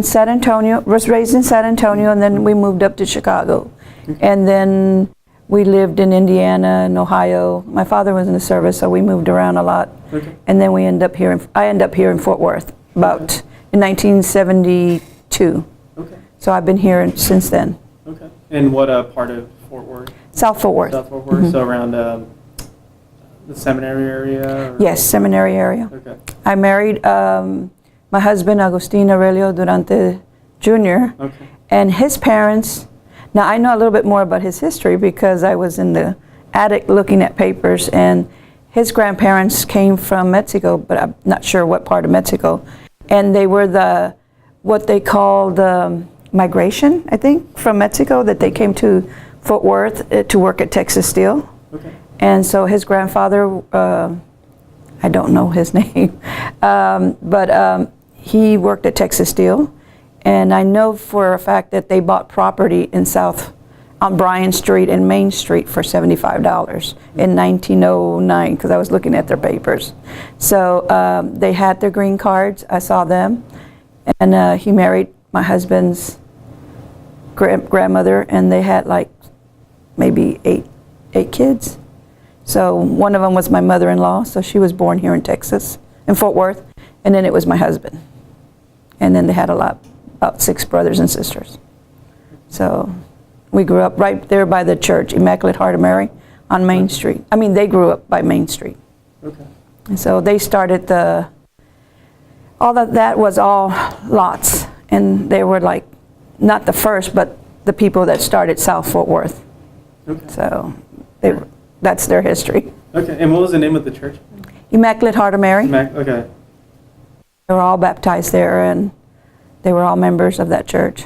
in San Antonio, was raised in San Antonio, and then we moved up to Chicago. And then we lived in Indiana and Ohio. My father was in the service, so we moved around a lot. Okay. And then I ended up here in Fort Worth about in 1972. Okay. So I've been here since then. Okay. And what part of Fort Worth? South Fort Worth. South Fort Worth, so around the seminary area? Or? Yes, seminary area. Okay. I married my husband, Agustin Aurelio Durante Jr., Okay. and his parents. Now, I know a little bit more about his history because I was in the attic looking at papers, and his grandparents came from Mexico, but I'm not sure what part of Mexico. And they were what they called migration, I think, from Mexico, that they came to Fort Worth to work at Texas Steel. Okay. And so his grandfather, I don't know his name, but he worked at Texas Steel. And I know for a fact that they bought property on Bryan Street and Main Street for $75 in 1909, because I was looking at their papers. So they had their green cards. I saw them. And he married my husband's grandmother, and they had like maybe eight kids. So one of them was my mother-in-law, so she was born here in Texas, in Fort Worth, and then it was my husband. And then they had about 6 brothers and sisters. So we grew up right there by the church, Immaculate Heart of Mary, on Main Street. I mean, they grew up by Main Street. Okay. And so they started all that was all lots. And they were like, not the first, but the people that started South Fort Worth. Okay. So that's their history. Okay. And what was the name of the church? Immaculate Heart of Mary. Okay. They were all baptized there, and they were all members of that church.